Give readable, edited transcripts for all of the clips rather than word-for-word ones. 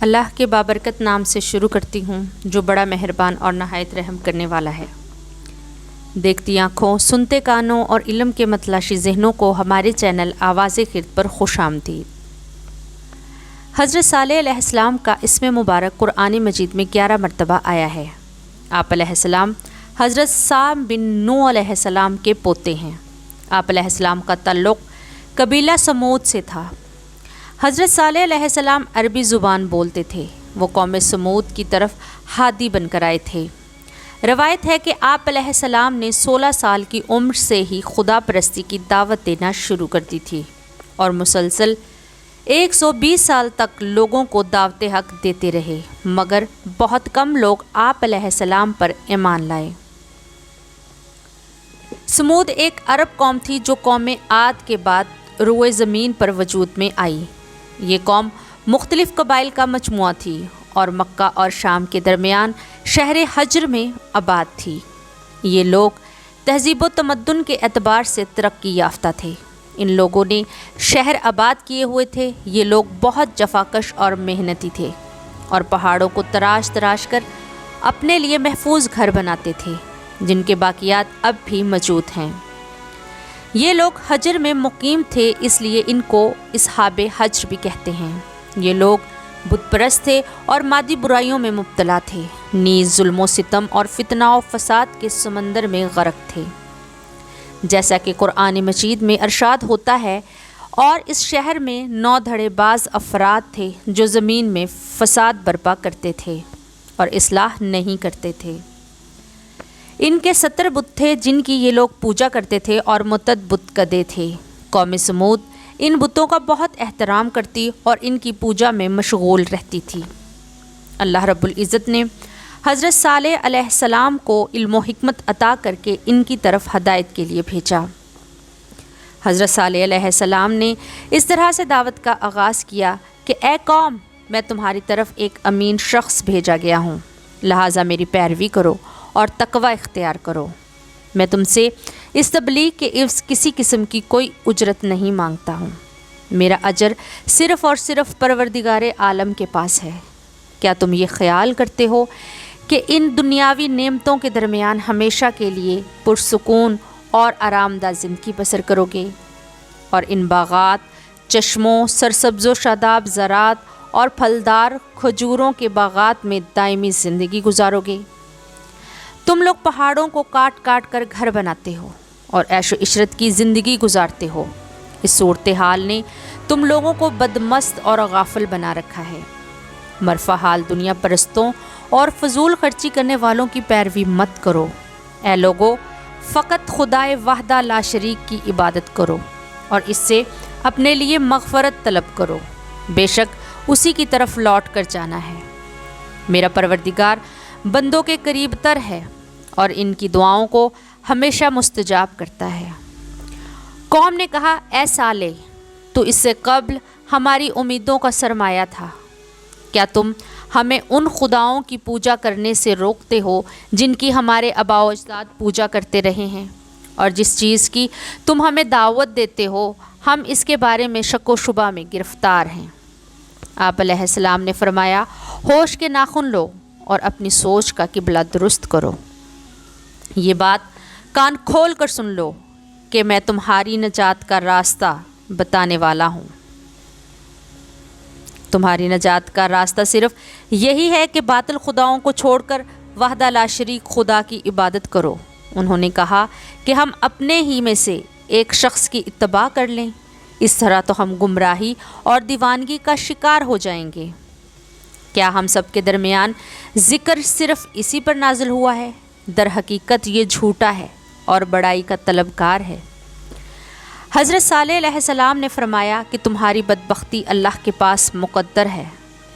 اللہ کے بابرکت نام سے شروع کرتی ہوں جو بڑا مہربان اور نہایت رحم کرنے والا ہے۔ دیکھتی آنکھوں، سنتے کانوں اور علم کے متلاشی ذہنوں کو ہمارے چینل آواز خرد پر خوش آمدید۔ حضرت صالح علیہ السلام کا اسم مبارک قرآن مجید میں 11 مرتبہ آیا ہے۔ آپ علیہ السلام حضرت سام بن نوح علیہ السلام کے پوتے ہیں۔ آپ علیہ السلام کا تعلق قبیلہ سمود سے تھا۔ حضرت صالح علیہ السلام عربی زبان بولتے تھے۔ وہ قوم سمود کی طرف ہادی بن کر آئے تھے۔ روایت ہے کہ آپ علیہ السلام نے 16 سال کی عمر سے ہی خدا پرستی کی دعوت دینا شروع کر دی تھی اور مسلسل 120 سال تک لوگوں کو دعوت حق دیتے رہے، مگر بہت کم لوگ آپ علیہ السلام پر ایمان لائے۔ سمود ایک عرب قوم تھی جو قوم عاد کے بعد روئے زمین پر وجود میں آئی۔ یہ قوم مختلف قبائل کا مجموعہ تھی اور مکہ اور شام کے درمیان شہر حجر میں آباد تھی۔ یہ لوگ تہذیب و تمدن کے اعتبار سے ترقی یافتہ تھے۔ ان لوگوں نے شہر آباد کیے ہوئے تھے۔ یہ لوگ بہت جفاکش اور محنتی تھے اور پہاڑوں کو تراش تراش کر اپنے لیے محفوظ گھر بناتے تھے جن کے باقیات اب بھی موجود ہیں۔ یہ لوگ حجر میں مقیم تھے، اس لیے ان کو اصحاب حجر بھی کہتے ہیں۔ یہ لوگ بت پرست تھے اور مادی برائیوں میں مبتلا تھے، نیز ظلم و ستم اور فتنہ و فساد کے سمندر میں غرق تھے۔ جیسا کہ قرآن مجید میں ارشاد ہوتا ہے، اور اس شہر میں 9 دھڑے باز افراد تھے جو زمین میں فساد برپا کرتے تھے اور اصلاح نہیں کرتے تھے۔ ان کے 70 بت تھے جن کی یہ لوگ پوجا کرتے تھے اور متعدد بت کدے تھے۔ قوم سمود ان بتوں کا بہت احترام کرتی اور ان کی پوجا میں مشغول رہتی تھی۔ اللہ رب العزت نے حضرت صالح علیہ السلام کو علم و حکمت عطا کر کے ان کی طرف ہدایت کے لیے بھیجا۔ حضرت صالح علیہ السلام نے اس طرح سے دعوت کا آغاز کیا کہ اے قوم، میں تمہاری طرف ایک امین شخص بھیجا گیا ہوں، لہٰذا میری پیروی کرو اور تقوی اختیار کرو۔ میں تم سے اس تبلیغ کے عوض کسی قسم کی کوئی اجرت نہیں مانگتا ہوں۔ میرا اجر صرف اور صرف پروردگار عالم کے پاس ہے۔ کیا تم یہ خیال کرتے ہو کہ ان دنیاوی نعمتوں کے درمیان ہمیشہ کے لیے پرسکون اور آرام دہ زندگی بسر کرو گے اور ان باغات، چشموں، سرسبز و شاداب زراعت اور پھلدار کھجوروں کے باغات میں دائمی زندگی گزارو گے؟ تم لوگ پہاڑوں کو کاٹ کاٹ کر گھر بناتے ہو اور عیش و عشرت کی زندگی گزارتے ہو۔ اس صورتحال نے تم لوگوں کو بدمست اور غافل بنا رکھا ہے۔ مرفع حال دنیا پرستوں اور فضول خرچی کرنے والوں کی پیروی مت کرو۔ اے لوگو، فقط خدائے وحدہ لا شریک کی عبادت کرو اور اس سے اپنے لیے مغفرت طلب کرو، بے شک اسی کی طرف لوٹ کر جانا ہے۔ میرا پروردگار بندوں کے قریب تر ہے اور ان کی دعاؤں کو ہمیشہ مستجاب کرتا ہے۔ قوم نے کہا، اے صالح، تو اس سے قبل ہماری امیدوں کا سرمایہ تھا۔ کیا تم ہمیں ان خداؤں کی پوجا کرنے سے روکتے ہو جن کی ہمارے آباء و اجداد پوجا کرتے رہے ہیں؟ اور جس چیز کی تم ہمیں دعوت دیتے ہو، ہم اس کے بارے میں شک و شبہ میں گرفتار ہیں۔ آپ علیہ السلام نے فرمایا، ہوش کے ناخن لو اور اپنی سوچ کا قبلہ درست کرو۔ یہ بات کان کھول کر سن لو کہ میں تمہاری نجات کا راستہ بتانے والا ہوں۔ تمہاری نجات کا راستہ صرف یہی ہے کہ باطل خداؤں کو چھوڑ کر وحدہ لا شریک خدا کی عبادت کرو۔ انہوں نے کہا کہ ہم اپنے ہی میں سے ایک شخص کی اتباع کر لیں، اس طرح تو ہم گمراہی اور دیوانگی کا شکار ہو جائیں گے۔ کیا ہم سب کے درمیان ذکر صرف اسی پر نازل ہوا ہے؟ در حقیقت یہ جھوٹا ہے اور بڑائی کا طلبگار ہے۔ حضرت صالح علیہ السلام نے فرمایا کہ تمہاری بدبختی اللہ کے پاس مقدر ہے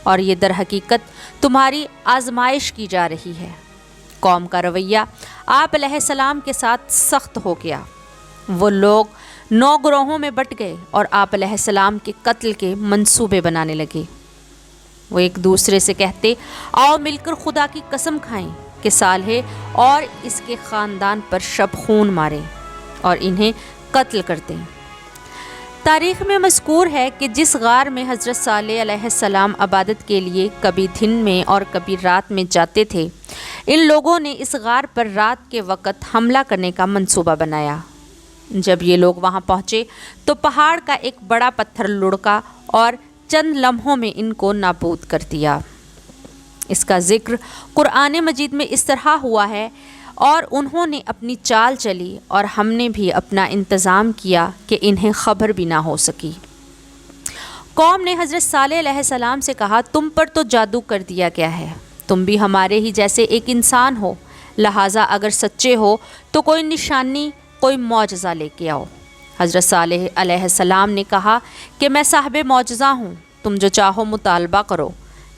اور یہ در حقیقت تمہاری آزمائش کی جا رہی ہے۔ قوم کا رویہ آپ علیہ السلام کے ساتھ سخت ہو گیا۔ وہ لوگ 9 گروہوں میں بٹ گئے اور آپ علیہ السلام کے قتل کے منصوبے بنانے لگے۔ وہ ایک دوسرے سے کہتے، آؤ مل کر خدا کی قسم کھائیں کہ صالح اور اس کے خاندان پر شب خون ماریں اور انہیں قتل کر دیں۔ تاریخ میں مذکور ہے کہ جس غار میں حضرت صالح علیہ السلام عبادت کے لیے کبھی دن میں اور کبھی رات میں جاتے تھے، ان لوگوں نے اس غار پر رات کے وقت حملہ کرنے کا منصوبہ بنایا۔ جب یہ لوگ وہاں پہنچے تو پہاڑ کا ایک بڑا پتھر لڑکا اور چند لمحوں میں ان کو نابود کر دیا۔ اس کا ذکر قرآن مجید میں اس طرح ہوا ہے، اور انہوں نے اپنی چال چلی اور ہم نے بھی اپنا انتظام کیا کہ انہیں خبر بھی نہ ہو سکی۔ قوم نے حضرت صالح علیہ السلام سے کہا، تم پر تو جادو کر دیا گیا ہے، تم بھی ہمارے ہی جیسے ایک انسان ہو، لہٰذا اگر سچے ہو تو کوئی نشانی، کوئی معجزہ لے کے آؤ۔ حضرت صالح علیہ السلام نے کہا کہ میں صاحب معجزہ ہوں، تم جو چاہو مطالبہ کرو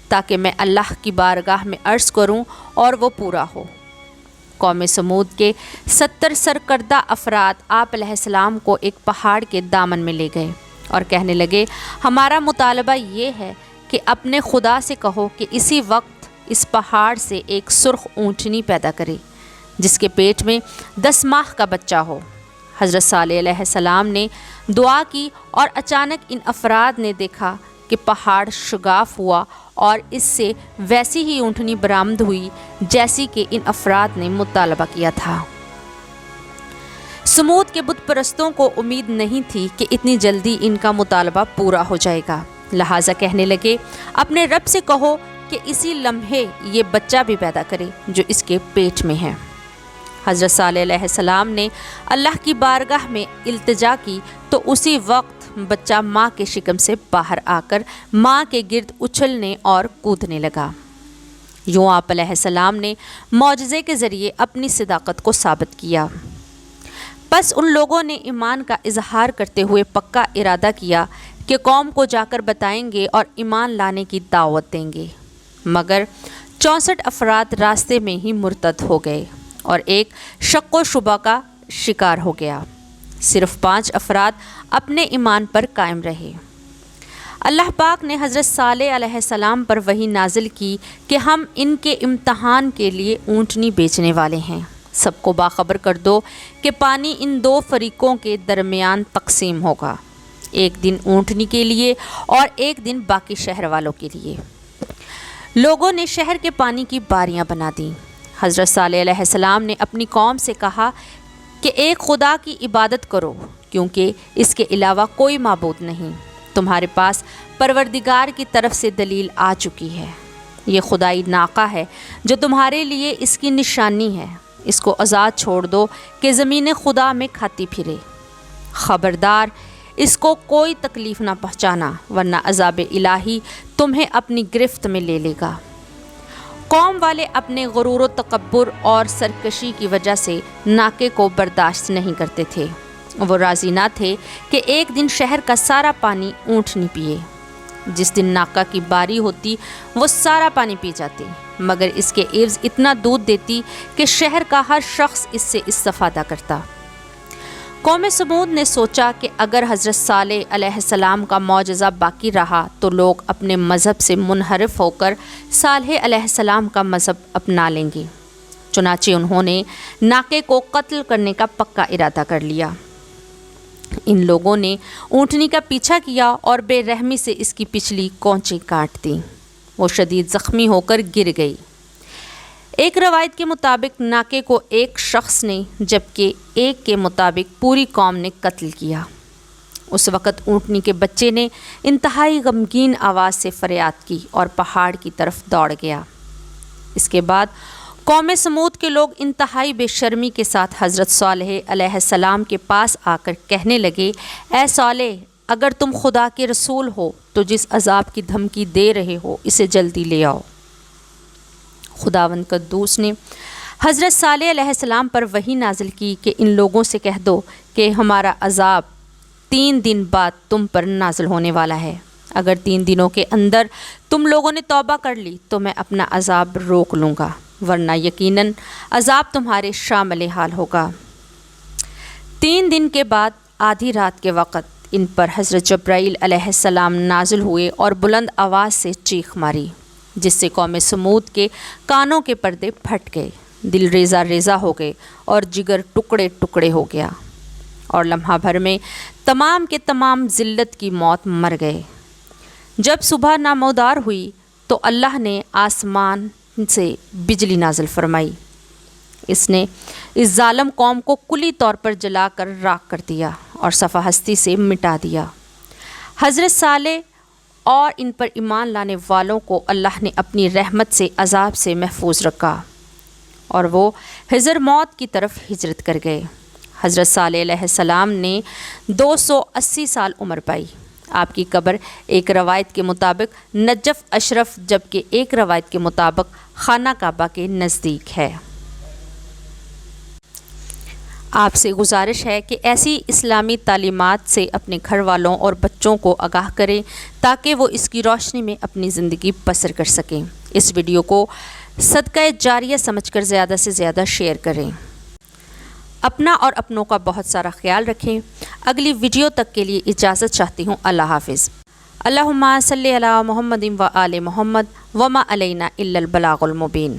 تاکہ میں اللہ کی بارگاہ میں عرض کروں اور وہ پورا ہو۔ قوم سمود کے 70 سرکردہ افراد آپ علیہ السلام کو ایک پہاڑ کے دامن میں لے گئے اور کہنے لگے، ہمارا مطالبہ یہ ہے کہ اپنے خدا سے کہو کہ اسی وقت اس پہاڑ سے ایک سرخ اونٹنی پیدا کرے جس کے پیٹ میں 10 ماہ کا بچہ ہو۔ حضرت صالح علیہ السلام نے دعا کی اور اچانک ان افراد نے دیکھا کہ پہاڑ شگاف ہوا اور اس سے ویسی ہی اونٹنی برآمد ہوئی جیسی کہ ان افراد نے مطالبہ کیا تھا۔ سمود کے بت پرستوں کو امید نہیں تھی کہ اتنی جلدی ان کا مطالبہ پورا ہو جائے گا، لہٰذا کہنے لگے، اپنے رب سے کہو کہ اسی لمحے یہ بچہ بھی پیدا کرے جو اس کے پیٹ میں ہے۔ حضرت صالح علیہ السلام نے اللہ کی بارگاہ میں التجا کی تو اسی وقت بچہ ماں کے شکم سے باہر آ کر ماں کے گرد اچھلنے اور کودنے لگا۔ یوں آپ علیہ السلام نے معجزے کے ذریعے اپنی صداقت کو ثابت کیا۔ پس ان لوگوں نے ایمان کا اظہار کرتے ہوئے پکا ارادہ کیا کہ قوم کو جا کر بتائیں گے اور ایمان لانے کی دعوت دیں گے، مگر 64 افراد راستے میں ہی مرتد ہو گئے اور ایک شک و شبہ کا شکار ہو گیا۔ صرف 5 افراد اپنے ایمان پر قائم رہے۔ اللہ پاک نے حضرت صالح علیہ السلام پر وحی نازل کی کہ ہم ان کے امتحان کے لیے اونٹنی بیچنے والے ہیں، سب کو باخبر کر دو کہ پانی ان 2 فریقوں کے درمیان تقسیم ہوگا، ایک دن اونٹنی کے لیے اور ایک دن باقی شہر والوں کے لیے۔ لوگوں نے شہر کے پانی کی باریاں بنا دیں۔ حضرت صالح علیہ السلام نے اپنی قوم سے کہا کہ ایک خدا کی عبادت کرو کیونکہ اس کے علاوہ کوئی معبود نہیں۔ تمہارے پاس پروردگار کی طرف سے دلیل آ چکی ہے، یہ خدائی ناقہ ہے جو تمہارے لیے اس کی نشانی ہے، اس کو آزاد چھوڑ دو کہ زمین خدا میں کھاتی پھرے۔ خبردار، اس کو کوئی تکلیف نہ پہنچانا ورنہ عذاب الہی تمہیں اپنی گرفت میں لے لے گا۔ قوم والے اپنے غرور و تکبر اور سرکشی کی وجہ سے ناکے کو برداشت نہیں کرتے تھے۔ وہ راضی نہ تھے کہ ایک دن شہر کا سارا پانی اونٹنی پیے۔ جس دن ناکہ کی باری ہوتی وہ سارا پانی پی جاتے، مگر اس کے عوض اتنا دودھ دیتی کہ شہر کا ہر شخص اس سے استفادہ کرتا۔ قوم سمود نے سوچا کہ اگر حضرت صالح علیہ السلام کا معجزہ باقی رہا تو لوگ اپنے مذہب سے منحرف ہو کر صالح علیہ السلام کا مذہب اپنا لیں گے، چنانچہ انہوں نے ناکے کو قتل کرنے کا پکا ارادہ کر لیا۔ ان لوگوں نے اونٹنی کا پیچھا کیا اور بے رحمی سے اس کی پچھلی کونچیں کاٹ دیں۔ وہ شدید زخمی ہو کر گر گئی۔ ایک روایت کے مطابق ناکے کو ایک شخص نے جبکہ ایک کے مطابق پوری قوم نے قتل کیا۔ اس وقت اونٹنی کے بچے نے انتہائی غمگین آواز سے فریاد کی اور پہاڑ کی طرف دوڑ گیا۔ اس کے بعد قوم سمود کے لوگ انتہائی بے شرمی کے ساتھ حضرت صالح علیہ السلام کے پاس آ کر کہنے لگے، اے صالح، اگر تم خدا کے رسول ہو تو جس عذاب کی دھمکی دے رہے ہو اسے جلدی لے آؤ۔ خداوند قدوس نے حضرت صالح علیہ السلام پر وحی نازل کی کہ ان لوگوں سے کہہ دو کہ ہمارا عذاب 3 دن بعد تم پر نازل ہونے والا ہے۔ اگر 3 دنوں کے اندر تم لوگوں نے توبہ کر لی تو میں اپنا عذاب روک لوں گا، ورنہ یقیناً عذاب تمہارے شامل حال ہوگا۔ 3 دن کے بعد آدھی رات کے وقت ان پر حضرت جبرائیل علیہ السلام نازل ہوئے اور بلند آواز سے چیخ ماری، جس سے قوم سمود کے کانوں کے پردے پھٹ گئے، دل ریزہ ریزہ ہو گئے اور جگر ٹکڑے ٹکڑے ہو گیا، اور لمحہ بھر میں تمام کے تمام ذلت کی موت مر گئے۔ جب صبح نمودار ہوئی تو اللہ نے آسمان سے بجلی نازل فرمائی۔ اس نے اس ظالم قوم کو کلی طور پر جلا کر راکھ کر دیا اور صفحہ ہستی سے مٹا دیا۔ حضرت صالح اور ان پر ایمان لانے والوں کو اللہ نے اپنی رحمت سے عذاب سے محفوظ رکھا اور وہ حضر موت کی طرف ہجرت کر گئے۔ حضرت صالح علیہ السلام نے 280 سال عمر پائی۔ آپ کی قبر ایک روایت کے مطابق نجف اشرف جبکہ ایک روایت کے مطابق خانہ کعبہ کے نزدیک ہے۔ آپ سے گزارش ہے کہ ایسی اسلامی تعلیمات سے اپنے گھر والوں اور بچوں کو آگاہ کریں تاکہ وہ اس کی روشنی میں اپنی زندگی بسر کر سکیں۔ اس ویڈیو کو صدقہ جاریہ سمجھ کر زیادہ سے زیادہ شیئر کریں۔ اپنا اور اپنوں کا بہت سارا خیال رکھیں۔ اگلی ویڈیو تک کے لیے اجازت چاہتی ہوں۔ اللہ حافظ۔ اللہم صلی علی محمد و آل محمد وما علینا الا البلاغ المبین۔